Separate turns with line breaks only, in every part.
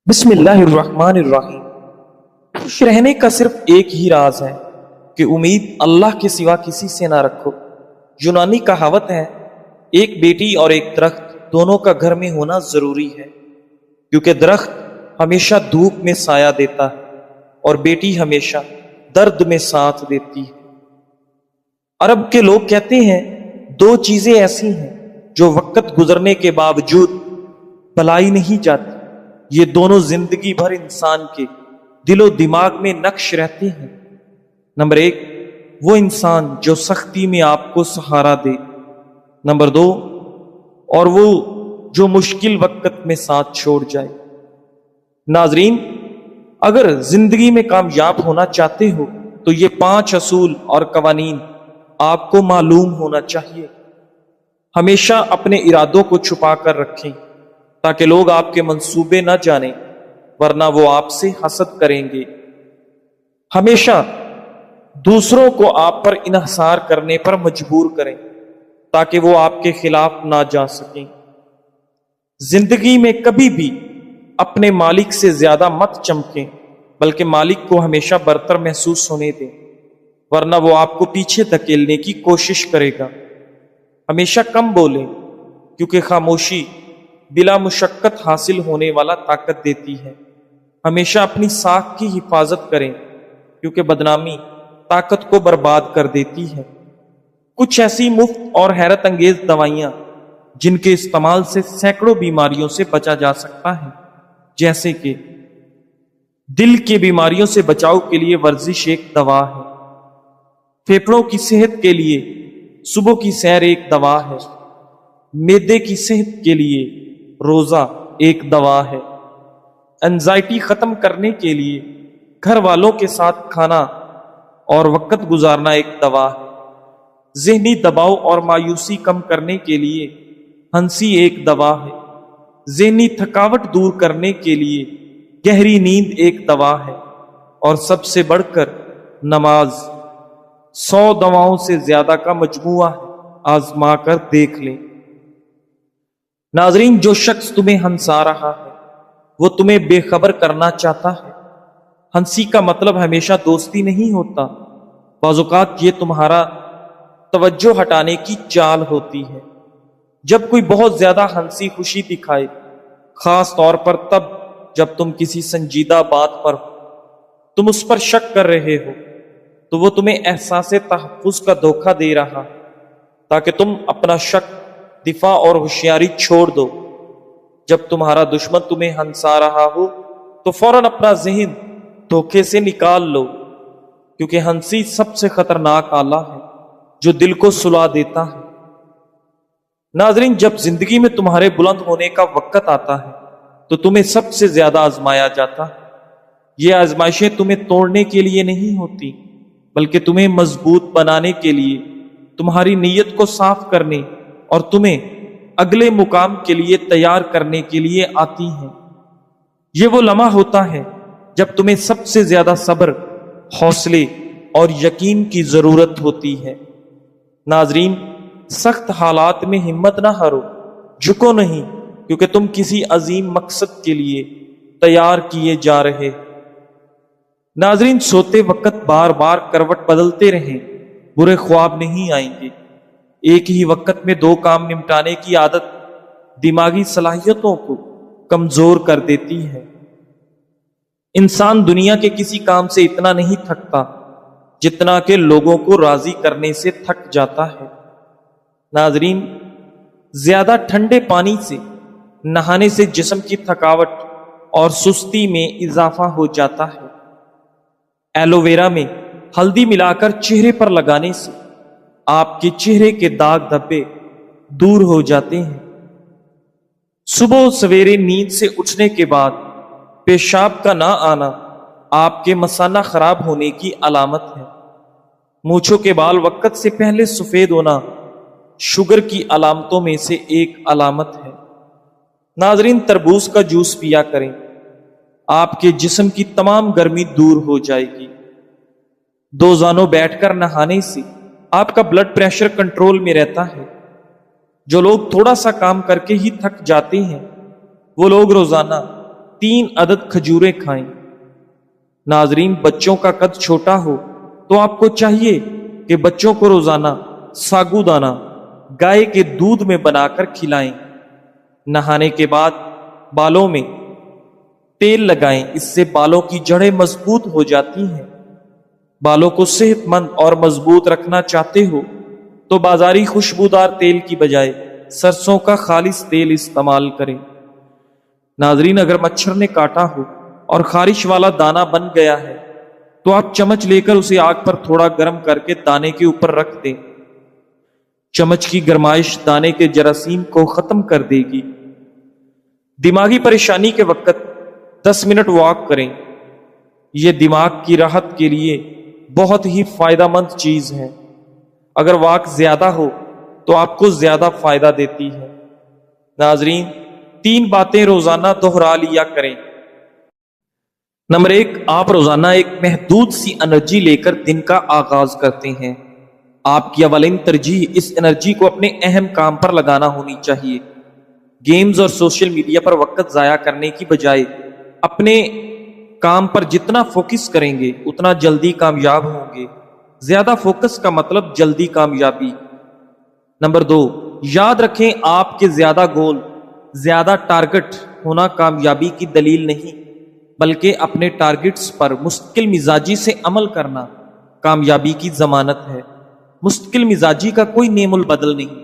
بسم اللہ الرحمن الرحیم۔ خوش رہنے کا صرف ایک ہی راز ہے کہ امید اللہ کے سوا کسی سے نہ رکھو۔ یونانی کہاوت ہے، ایک بیٹی اور ایک درخت دونوں کا گھر میں ہونا ضروری ہے، کیونکہ درخت ہمیشہ دھوپ میں سایہ دیتا ہے اور بیٹی ہمیشہ درد میں ساتھ دیتی ہے۔ عرب کے لوگ کہتے ہیں، دو چیزیں ایسی ہیں جو وقت گزرنے کے باوجود بھلائی نہیں جاتی، یہ دونوں زندگی بھر انسان کے دل و دماغ میں نقش رہتے ہیں۔ نمبر ایک، وہ انسان جو سختی میں آپ کو سہارا دے۔ نمبر دو، اور وہ جو مشکل وقت میں ساتھ چھوڑ جائے۔ ناظرین، اگر زندگی میں کامیاب ہونا چاہتے ہو تو یہ 5 اصول اور قوانین آپ کو معلوم ہونا چاہیے۔ ہمیشہ اپنے ارادوں کو چھپا کر رکھیں تاکہ لوگ آپ کے منصوبے نہ جانیں، ورنہ وہ آپ سے حسد کریں گے۔ ہمیشہ دوسروں کو آپ پر انحصار کرنے پر مجبور کریں تاکہ وہ آپ کے خلاف نہ جا سکیں۔ زندگی میں کبھی بھی اپنے مالک سے زیادہ مت چمکیں، بلکہ مالک کو ہمیشہ برتر محسوس ہونے دیں، ورنہ وہ آپ کو پیچھے دھکیلنے کی کوشش کرے گا۔ ہمیشہ کم بولیں، کیونکہ خاموشی بلا مشقت حاصل ہونے والا طاقت دیتی ہے۔ ہمیشہ اپنی ساکھ کی حفاظت کریں، کیونکہ بدنامی طاقت کو برباد کر دیتی ہے۔ کچھ ایسی مفت اور حیرت انگیز دوائیاں جن کے استعمال سے سینکڑوں بیماریوں سے بچا جا سکتا ہے، جیسے کہ دل کی بیماریوں سے بچاؤ کے لیے ورزش ایک دوا ہے، پھیپھڑوں کی صحت کے لیے صبح کی سیر ایک دوا ہے، معدے کی صحت کے لیے روزہ ایک دوا ہے، انزائٹی ختم کرنے کے لیے گھر والوں کے ساتھ کھانا اور وقت گزارنا ایک دوا ہے، ذہنی دباؤ اور مایوسی کم کرنے کے لیے ہنسی ایک دوا ہے، ذہنی تھکاوٹ دور کرنے کے لیے گہری نیند ایک دوا ہے، اور سب سے بڑھ کر نماز 100 دواؤں سے زیادہ کا مجموعہ ہے، آزما کر دیکھ لیں۔ ناظرین، جو شخص تمہیں ہنسا رہا ہے وہ تمہیں بے خبر کرنا چاہتا ہے۔ ہنسی کا مطلب ہمیشہ دوستی نہیں ہوتا، بعض اوقات یہ تمہارا توجہ ہٹانے کی چال ہوتی ہے۔ جب کوئی بہت زیادہ ہنسی خوشی دکھائے، خاص طور پر تب جب تم کسی سنجیدہ بات پر تم اس پر شک کر رہے ہو، تو وہ تمہیں احساس تحفظ کا دھوکہ دے رہا ہے تاکہ تم اپنا شک، دفاع اور ہوشیاری چھوڑ دو۔ جب تمہارا دشمن تمہیں ہنسا رہا ہو تو فوراً اپنا ذہن دھوکے سے نکال لو، کیونکہ ہنسی سب سے خطرناک آلہ ہے جو دل کو سلا دیتا ہے۔ ناظرین، جب زندگی میں تمہارے بلند ہونے کا وقت آتا ہے تو تمہیں سب سے زیادہ آزمایا جاتا ہے۔ یہ آزمائشیں تمہیں توڑنے کے لیے نہیں ہوتی، بلکہ تمہیں مضبوط بنانے کے لیے، تمہاری نیت کو صاف کرنے اور تمہیں اگلے مقام کے لیے تیار کرنے کے لیے آتی ہیں۔ یہ وہ لمحہ ہوتا ہے جب تمہیں سب سے زیادہ صبر، حوصلے اور یقین کی ضرورت ہوتی ہے۔ ناظرین، سخت حالات میں ہمت نہ ہارو، جھکو نہیں، کیونکہ تم کسی عظیم مقصد کے لیے تیار کیے جا رہے۔ ناظرین، سوتے وقت بار بار کروٹ بدلتے رہیں، برے خواب نہیں آئیں گے۔ ایک ہی وقت میں 2 کام نمٹانے کی عادت دماغی صلاحیتوں کو کمزور کر دیتی ہے۔ انسان دنیا کے کسی کام سے اتنا نہیں تھکتا جتنا کہ لوگوں کو راضی کرنے سے تھک جاتا ہے۔ ناظرین، زیادہ ٹھنڈے پانی سے نہانے سے جسم کی تھکاوٹ اور سستی میں اضافہ ہو جاتا ہے۔ ایلو ویرا میں ہلدی ملا کر چہرے پر لگانے سے آپ کے چہرے کے داغ دھبے دور ہو جاتے ہیں۔ صبح سویرے نیند سے اٹھنے کے بعد پیشاب کا نہ آنا آپ کے مثانہ خراب ہونے کی علامت ہے۔ مونچھوں کے بال وقت سے پہلے سفید ہونا شوگر کی علامتوں میں سے ایک علامت ہے۔ ناظرین، تربوز کا جوس پیا کریں، آپ کے جسم کی تمام گرمی دور ہو جائے گی۔ 2 زانوں بیٹھ کر نہانے سے آپ کا بلڈ پریشر کنٹرول میں رہتا ہے۔ جو لوگ تھوڑا سا کام کر کے ہی تھک جاتے ہیں، وہ لوگ روزانہ 3 عدد کھجوریں کھائیں۔ ناظرین، بچوں کا قد چھوٹا ہو تو آپ کو چاہیے کہ بچوں کو روزانہ ساگو دانہ گائے کے دودھ میں بنا کر کھلائیں۔ نہانے کے بعد بالوں میں تیل لگائیں، اس سے بالوں کی جڑیں مضبوط ہو جاتی ہیں۔ بالوں کو صحت مند اور مضبوط رکھنا چاہتے ہو تو بازاری خوشبودار تیل کی بجائے سرسوں کا خالص تیل استعمال کریں۔ ناظرین، اگر مچھر نے کاٹا ہو اور خارش والا دانہ بن گیا ہے تو آپ چمچ لے کر اسے آگ پر تھوڑا گرم کر کے دانے کے اوپر رکھ دیں۔ چمچ کی گرمائش دانے کے جراثیم کو ختم کر دے گی۔ دماغی پریشانی کے وقت 10 منٹ واک کریں، یہ دماغ کی راحت کے لیے بہت ہی فائدہ مند چیز ہے۔ اگر واک زیادہ ہو تو آپ کو زیادہ فائدہ دیتی ہے۔ ناظرین، 3 باتیں روزانہ دہرا لیا کریں۔ نمبر 1، آپ روزانہ ایک محدود سی انرجی لے کر دن کا آغاز کرتے ہیں۔ آپ کی اولین ترجیح اس انرجی کو اپنے اہم کام پر لگانا ہونی چاہیے۔ گیمز اور سوشل میڈیا پر وقت ضائع کرنے کی بجائے اپنے کام پر جتنا فوکس کریں گے اتنا جلدی کامیاب ہوں گے۔ زیادہ فوکس کا مطلب جلدی کامیابی۔ نمبر 2، یاد رکھیں آپ کے زیادہ گول، زیادہ ٹارگٹ ہونا کامیابی کی دلیل نہیں، بلکہ اپنے ٹارگٹس پر مستقل مزاجی سے عمل کرنا کامیابی کی ضمانت ہے۔ مستقل مزاجی کا کوئی نعم البدل نہیں۔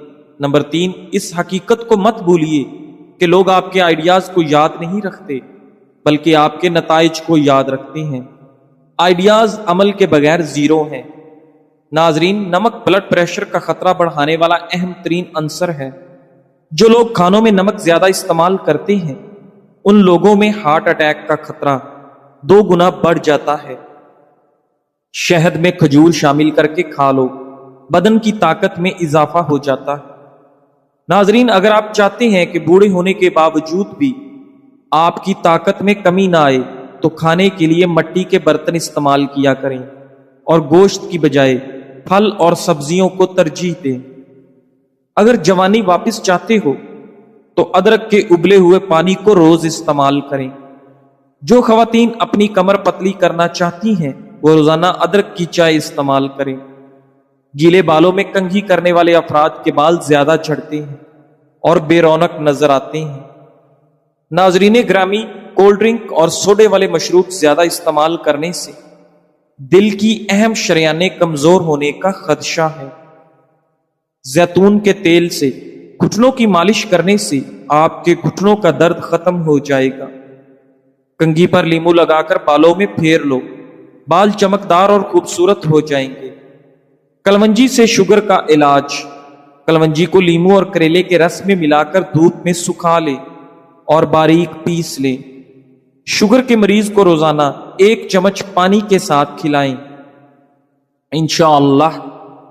نمبر 3، اس حقیقت کو مت بھولیے کہ لوگ آپ کے آئیڈیاز کو یاد نہیں رکھتے بلکہ آپ کے نتائج کو یاد رکھتے ہیں۔ آئیڈیاز عمل کے بغیر زیرو ہیں۔ ناظرین، نمک بلڈ پریشر کا خطرہ بڑھانے والا اہم ترین عنصر ہے۔ جو لوگ کھانوں میں نمک زیادہ استعمال کرتے ہیں ان لوگوں میں ہارٹ اٹیک کا خطرہ 2 گنا بڑھ جاتا ہے۔ شہد میں کھجور شامل کر کے کھا لو، بدن کی طاقت میں اضافہ ہو جاتا ہے۔ ناظرین، اگر آپ چاہتے ہیں کہ بوڑھے ہونے کے باوجود بھی آپ کی طاقت میں کمی نہ آئے تو کھانے کے لیے مٹی کے برتن استعمال کیا کریں اور گوشت کی بجائے پھل اور سبزیوں کو ترجیح دیں۔ اگر جوانی واپس چاہتے ہو تو ادرک کے ابلے ہوئے پانی کو روز استعمال کریں۔ جو خواتین اپنی کمر پتلی کرنا چاہتی ہیں وہ روزانہ ادرک کی چائے استعمال کریں۔ گیلے بالوں میں کنگھی کرنے والے افراد کے بال زیادہ جھڑتے ہیں اور بے رونق نظر آتے ہیں۔ ناظرین گرامی، کولڈ ڈرنک اور سوڈے والے مشروب زیادہ استعمال کرنے سے دل کی اہم شریانیں کمزور ہونے کا خدشہ ہے۔ زیتون کے تیل سے گھٹنوں کی مالش کرنے سے آپ کے گھٹنوں کا درد ختم ہو جائے گا۔ کنگھی پر لیمو لگا کر بالوں میں پھیر لو، بال چمکدار اور خوبصورت ہو جائیں گے۔ کلونجی سے شوگر کا علاج۔ کلونجی کو لیمو اور کریلے کے رس میں ملا کر دودھ میں سکھا لیں اور باریک پیس لیں۔ شوگر کے مریض کو روزانہ 1 چمچ پانی کے ساتھ کھلائیں۔ انشاءاللہ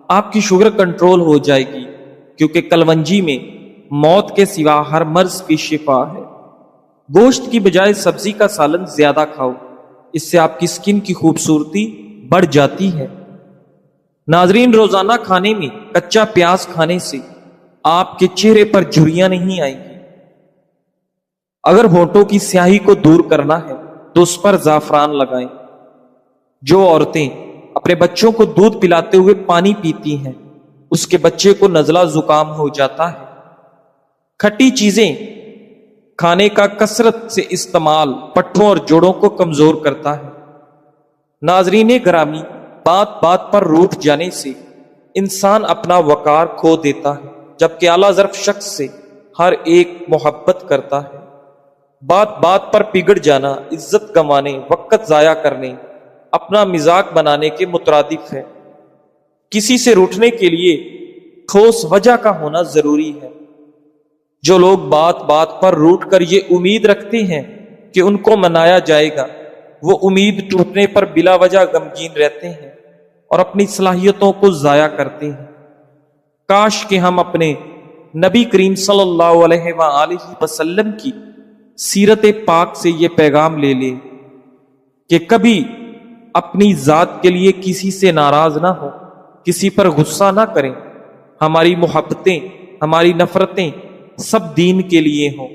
آپ کی شوگر کنٹرول ہو جائے گی، کیونکہ کلونجی میں موت کے سوا ہر مرض کی شفا ہے۔ گوشت کی بجائے سبزی کا سالن زیادہ کھاؤ، اس سے آپ کی سکن کی خوبصورتی بڑھ جاتی ہے۔ ناظرین، روزانہ کھانے میں کچا پیاز کھانے سے آپ کے چہرے پر جھریاں نہیں آئیں گی۔ اگر ہونٹوں کی سیاہی کو دور کرنا ہے تو اس پر زعفران لگائیں۔ جو عورتیں اپنے بچوں کو دودھ پلاتے ہوئے پانی پیتی ہیں اس کے بچے کو نزلہ زکام ہو جاتا ہے۔ کھٹی چیزیں کھانے کا کثرت سے استعمال پٹھوں اور جوڑوں کو کمزور کرتا ہے۔ ناظرین گرامی، بات بات پر روٹھ جانے سے انسان اپنا وقار کھو دیتا ہے، جبکہ اعلیٰ ظرف شخص سے ہر ایک محبت کرتا ہے۔ بات بات پر پگڑ جانا عزت گنوانے، وقت ضائع کرنے، اپنا مذاق بنانے کے مترادف ہے۔ کسی سے روٹھنے کے لیے ٹھوس وجہ کا ہونا ضروری ہے۔ جو لوگ بات بات پر روٹھ کر یہ امید رکھتے ہیں کہ ان کو منایا جائے گا، وہ امید ٹوٹنے پر بلا وجہ غمگین رہتے ہیں اور اپنی صلاحیتوں کو ضائع کرتے ہیں۔ کاش کہ ہم اپنے نبی کریم صلی اللہ علیہ وآلہ وسلم کی سیرت پاک سے یہ پیغام لے لیں کہ کبھی اپنی ذات کے لیے کسی سے ناراض نہ ہو، کسی پر غصہ نہ کریں۔ ہماری محبتیں، ہماری نفرتیں سب دین کے لیے ہوں۔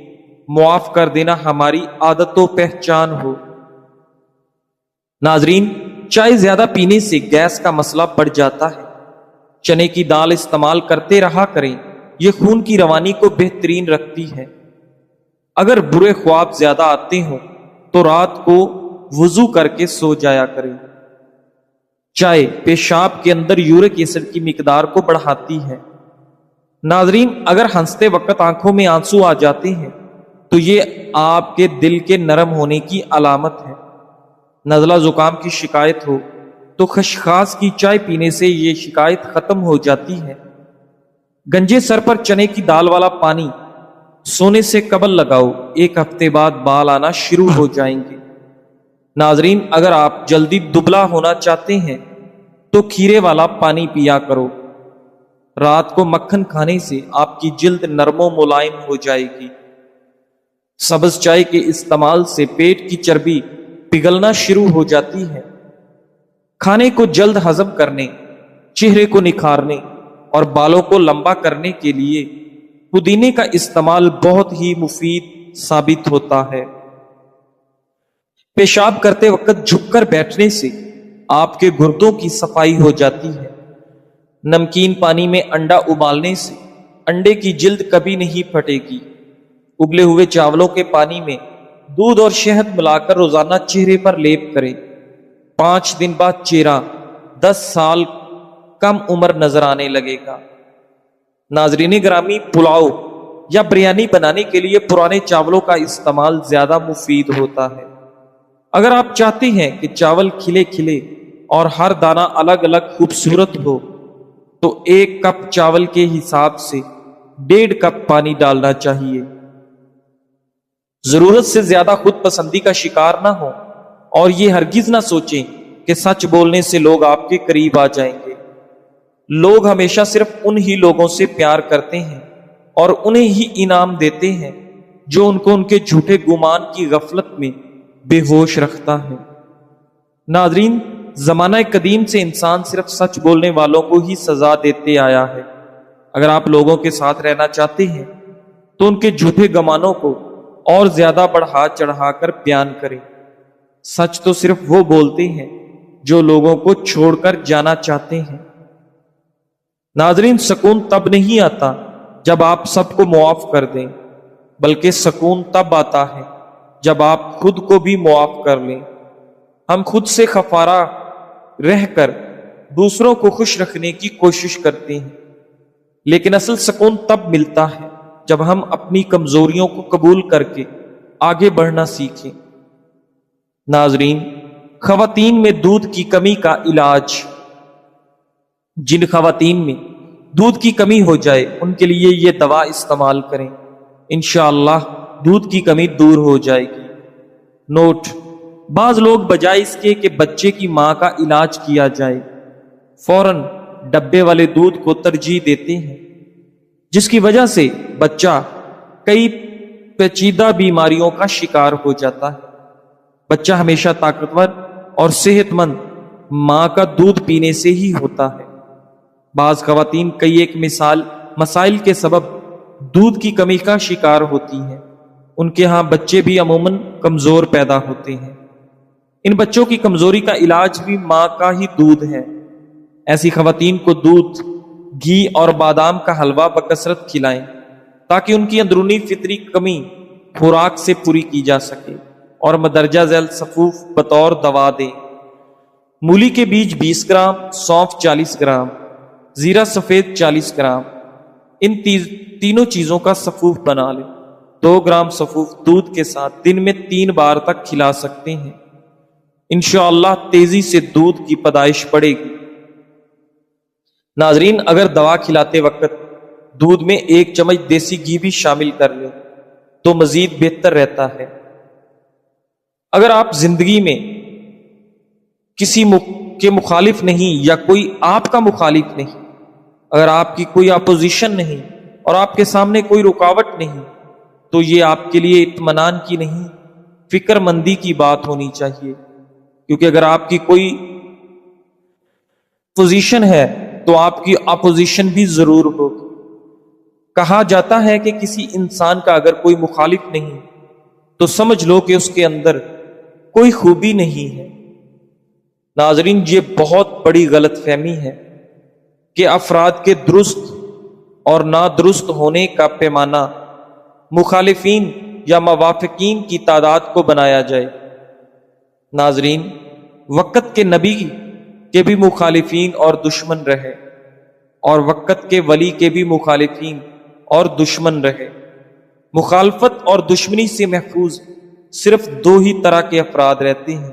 معاف کر دینا ہماری عادت و پہچان ہو۔ ناظرین، چائے زیادہ پینے سے گیس کا مسئلہ بڑھ جاتا ہے۔ چنے کی دال استعمال کرتے رہا کریں، یہ خون کی روانی کو بہترین رکھتی ہے۔ اگر برے خواب زیادہ آتے ہوں تو رات کو وضو کر کے سو جایا کریں۔ چائے پیشاب کے اندر یورک ایسڈ کی مقدار کو بڑھاتی ہے۔ ناظرین، اگر ہنستے وقت آنکھوں میں آنسو آ جاتے ہیں تو یہ آپ کے دل کے نرم ہونے کی علامت ہے۔ نزلہ زکام کی شکایت ہو تو خشخاش کی چائے پینے سے یہ شکایت ختم ہو جاتی ہے۔ گنجے سر پر چنے کی دال والا پانی سونے سے قبل لگاؤ، 1 ہفتے بعد بال آنا شروع ہو جائیں گے۔ ناظرین، اگر آپ جلدی دبلا ہونا چاہتے ہیں تو کھیرے والا پانی پیا کرو۔ رات کو مکھن کھانے سے آپ کی جلد نرم و ملائم ہو جائے گی۔ سبز چائے کے استعمال سے پیٹ کی چربی پگھلنا شروع ہو جاتی ہے۔ کھانے کو جلد ہضم کرنے، چہرے کو نکھارنے اور بالوں کو لمبا کرنے کے لیے پودینے کا استعمال بہت ہی مفید ثابت ہوتا ہے۔ پیشاب کرتے وقت جھک کر بیٹھنے سے آپ کے گردوں کی صفائی ہو جاتی ہے۔ نمکین پانی میں انڈا ابالنے سے انڈے کی جلد کبھی نہیں پھٹے گی۔ ابلے ہوئے چاولوں کے پانی میں دودھ اور شہد ملا کر روزانہ چہرے پر لیپ کریں۔ 5 دن بعد چہرہ 10 سال کم عمر نظر آنے لگے گا۔ ناظرین گرامی، پلاؤ یا بریانی بنانے کے لیے پرانے چاولوں کا استعمال زیادہ مفید ہوتا ہے۔ اگر آپ چاہتے ہیں کہ چاول کھلے کھلے اور ہر دانہ الگ الگ خوبصورت ہو تو 1 کپ چاول کے حساب سے 1.5 کپ پانی ڈالنا چاہیے۔ ضرورت سے زیادہ خود پسندی کا شکار نہ ہو اور یہ ہرگز نہ سوچیں کہ سچ بولنے سے لوگ آپ کے قریب آ جائیں گے۔ لوگ ہمیشہ صرف انہی لوگوں سے پیار کرتے ہیں اور انہیں ہی انعام دیتے ہیں جو ان کو ان کے جھوٹے گمان کی غفلت میں بے ہوش رکھتا ہے۔ ناظرین، زمانہ قدیم سے انسان صرف سچ بولنے والوں کو ہی سزا دیتے آیا ہے۔ اگر آپ لوگوں کے ساتھ رہنا چاہتے ہیں تو ان کے جھوٹے گمانوں کو اور زیادہ بڑھا چڑھا کر بیان کریں۔ سچ تو صرف وہ بولتے ہیں جو لوگوں کو چھوڑ کر جانا چاہتے ہیں۔ ناظرین، سکون تب نہیں آتا جب آپ سب کو معاف کر دیں، بلکہ سکون تب آتا ہے جب آپ خود کو بھی معاف کر لیں۔ ہم خود سے خفارہ رہ کر دوسروں کو خوش رکھنے کی کوشش کرتے ہیں، لیکن اصل سکون تب ملتا ہے جب ہم اپنی کمزوریوں کو قبول کر کے آگے بڑھنا سیکھیں۔ ناظرین، خواتین میں دودھ کی کمی کا علاج۔ جن خواتین میں دودھ کی کمی ہو جائے ان کے لیے یہ دوا استعمال کریں، انشاءاللہ دودھ کی کمی دور ہو جائے گی۔ نوٹ: بعض لوگ بجائے اس کے کہ بچے کی ماں کا علاج کیا جائے، فوراً ڈبے والے دودھ کو ترجیح دیتے ہیں، جس کی وجہ سے بچہ کئی پیچیدہ بیماریوں کا شکار ہو جاتا ہے۔ بچہ ہمیشہ طاقتور اور صحت مند ماں کا دودھ پینے سے ہی ہوتا ہے۔ بعض خواتین کئی ایک مسائل کے سبب دودھ کی کمی کا شکار ہوتی ہیں۔ ان کے ہاں بچے بھی عموماً کمزور پیدا ہوتے ہیں۔ ان بچوں کی کمزوری کا علاج بھی ماں کا ہی دودھ ہے۔ ایسی خواتین کو دودھ، گھی اور بادام کا حلوہ بکثرت کھلائیں تاکہ ان کی اندرونی فطری کمی خوراک سے پوری کی جا سکے، اور مدرجہ ذیل صفوف بطور دوا دیں۔ مولی کے بیج 20 گرام، سونف 40 گرام، زیرہ سفید 40 گرام، ان تینوں چیزوں کا صفوف بنا لیں۔ 2 گرام صفوف دودھ کے ساتھ دن میں 3 بار تک کھلا سکتے ہیں۔ انشاءاللہ تیزی سے دودھ کی پیدائش بڑھے گی۔ ناظرین، اگر دوا کھلاتے وقت دودھ میں 1 چمچ دیسی گھی بھی شامل کر لیں تو مزید بہتر رہتا ہے۔ اگر آپ زندگی میں کسی کے مخالف نہیں یا کوئی آپ کا مخالف نہیں، اگر آپ کی کوئی اپوزیشن نہیں اور آپ کے سامنے کوئی رکاوٹ نہیں، تو یہ آپ کے لیے اطمینان کی نہیں، فکر مندی کی بات ہونی چاہیے، کیونکہ اگر آپ کی کوئی پوزیشن ہے تو آپ کی اپوزیشن بھی ضرور ہوگی۔ کہا جاتا ہے کہ کسی انسان کا اگر کوئی مخالف نہیں تو سمجھ لو کہ اس کے اندر کوئی خوبی نہیں ہے۔ ناظرین، یہ بہت بڑی غلط فہمی ہے کہ افراد کے درست اور نادرست ہونے کا پیمانہ مخالفین یا موافقین کی تعداد کو بنایا جائے۔ ناظرین، وقت کے نبی کے بھی مخالفین اور دشمن رہے، اور وقت کے ولی کے بھی مخالفین اور دشمن رہے۔ مخالفت اور دشمنی سے محفوظ صرف دو ہی طرح کے افراد رہتے ہیں،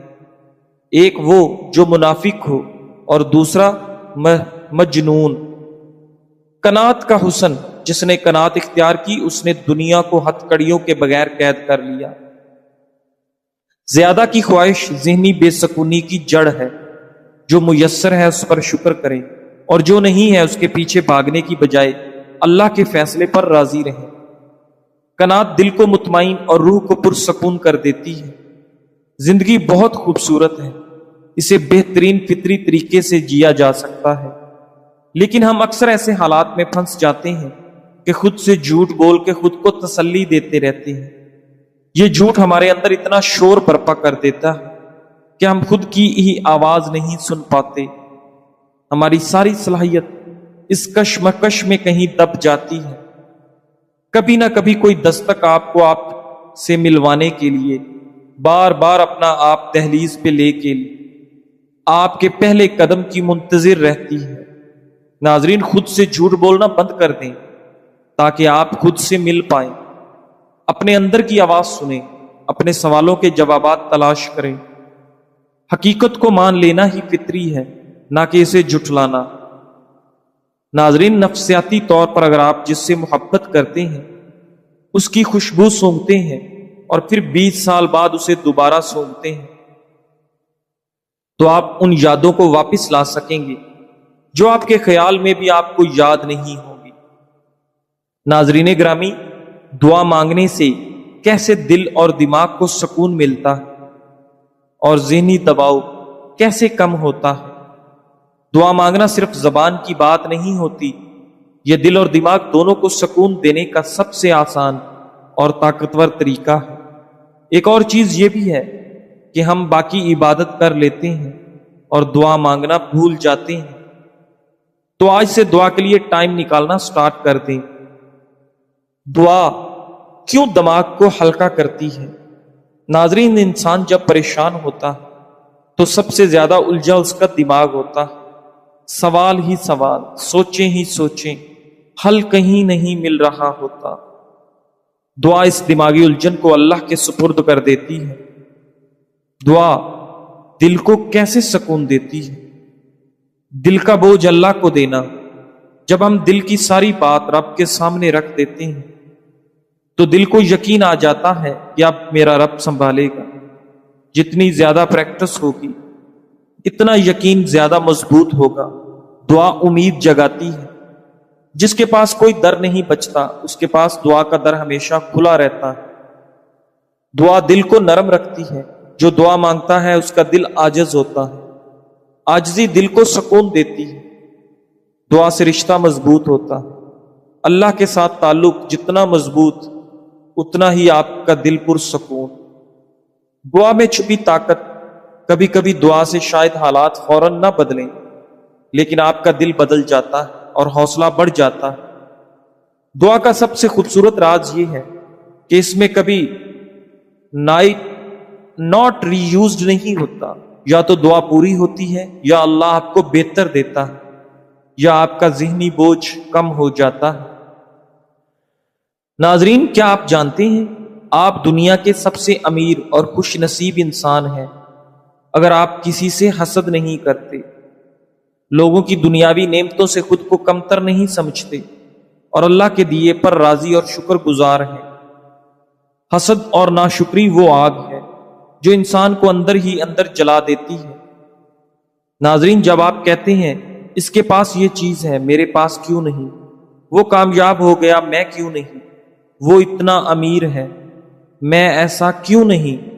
ایک وہ جو منافق ہو اور دوسرا مجنون۔ قناعت کا حسن، جس نے قناعت اختیار کی اس نے دنیا کو ہتھکڑیوں کے بغیر قید کر لیا۔ زیادہ کی خواہش ذہنی بے سکونی کی جڑ ہے۔ جو میسر ہے اس پر شکر کریں، اور جو نہیں ہے اس کے پیچھے بھاگنے کی بجائے اللہ کے فیصلے پر راضی رہیں۔ قناعت دل کو مطمئن اور روح کو پرسکون کر دیتی ہے۔ زندگی بہت خوبصورت ہے، اسے بہترین فطری طریقے سے جیا جا سکتا ہے، لیکن ہم اکثر ایسے حالات میں پھنس جاتے ہیں کہ خود سے جھوٹ بول کے خود کو تسلی دیتے رہتے ہیں۔ یہ جھوٹ ہمارے اندر اتنا شور برپا کر دیتا ہے کہ ہم خود کی ہی آواز نہیں سن پاتے۔ ہماری ساری صلاحیت اس کشمکش میں کہیں دب جاتی ہے۔ کبھی نہ کبھی کوئی دستک آپ کو آپ سے ملوانے کے لیے بار بار اپنا آپ دہلیز پہ لے کے آپ کے پہلے قدم کی منتظر رہتی ہے۔ ناظرین، خود سے جھوٹ بولنا بند کر دیں تاکہ آپ خود سے مل پائیں۔ اپنے اندر کی آواز سنیں، اپنے سوالوں کے جوابات تلاش کریں۔ حقیقت کو مان لینا ہی فطری ہے، نہ کہ اسے جھٹلانا۔ ناظرین، نفسیاتی طور پر اگر آپ جس سے محبت کرتے ہیں اس کی خوشبو سونگھتے ہیں اور پھر 20 سال بعد اسے دوبارہ سونگھتے ہیں تو آپ ان یادوں کو واپس لا سکیں گے جو آپ کے خیال میں بھی آپ کو یاد نہیں ہوگی۔ ناظرین گرامی، دعا مانگنے سے کیسے دل اور دماغ کو سکون ملتا ہے اور ذہنی دباؤ کیسے کم ہوتا ہے۔ دعا مانگنا صرف زبان کی بات نہیں ہوتی، یہ دل اور دماغ دونوں کو سکون دینے کا سب سے آسان اور طاقتور طریقہ ہے۔ ایک اور چیز یہ بھی ہے کہ ہم باقی عبادت کر لیتے ہیں اور دعا مانگنا بھول جاتے ہیں، تو آج سے دعا کے لیے ٹائم نکالنا سٹارٹ کر دیں۔ دعا کیوں دماغ کو ہلکا کرتی ہے؟ ناظرین، انسان جب پریشان ہوتا تو سب سے زیادہ الجھا اس کا دماغ ہوتا، سوال ہی سوال، سوچیں ہی سوچیں، حل کہیں نہیں مل رہا ہوتا۔ دعا اس دماغی الجھن کو اللہ کے سپرد کر دیتی ہے۔ دعا دل کو کیسے سکون دیتی ہے؟ دل کا بوجھ اللہ کو دینا۔ جب ہم دل کی ساری بات رب کے سامنے رکھ دیتے ہیں تو دل کو یقین آ جاتا ہے کہ اب میرا رب سنبھالے گا۔ جتنی زیادہ پریکٹس ہوگی اتنا یقین زیادہ مضبوط ہوگا۔ دعا امید جگاتی ہے۔ جس کے پاس کوئی در نہیں بچتا اس کے پاس دعا کا در ہمیشہ کھلا رہتا ہے۔ دعا دل کو نرم رکھتی ہے۔ جو دعا مانگتا ہے اس کا دل عاجز ہوتا ہے۔ عاجزی دل کو سکون دیتی ہے۔ دعا سے رشتہ مضبوط ہوتا ہے۔ اللہ کے ساتھ تعلق جتنا مضبوط اتنا ہی آپ کا دل پرسکون۔ دعا میں چھپی طاقت۔ کبھی کبھی دعا سے شاید حالات فوراً نہ بدلیں، لیکن آپ کا دل بدل جاتا ہے اور حوصلہ بڑھ جاتا ہے۔ دعا کا سب سے خوبصورت راز یہ ہے کہ اس میں کبھی ناٹ ری یوزڈ نہیں ہوتا۔ یا تو دعا پوری ہوتی ہے یا اللہ آپ کو بہتر دیتا ہے یا آپ کا ذہنی بوجھ کم ہو جاتا ہے۔ ناظرین، کیا آپ جانتے ہیں آپ دنیا کے سب سے امیر اور خوش نصیب انسان ہیں اگر آپ کسی سے حسد نہیں کرتے، لوگوں کی دنیاوی نعمتوں سے خود کو کمتر نہیں سمجھتے اور اللہ کے دیے پر راضی اور شکر گزار ہیں۔ حسد اور ناشکری وہ آگ ہے جو انسان کو اندر ہی اندر جلا دیتی ہے۔ ناظرین، جب آپ کہتے ہیں اس کے پاس یہ چیز ہے میرے پاس کیوں نہیں، وہ کامیاب ہو گیا میں کیوں نہیں، وہ اتنا امیر ہے میں ایسا کیوں نہیں،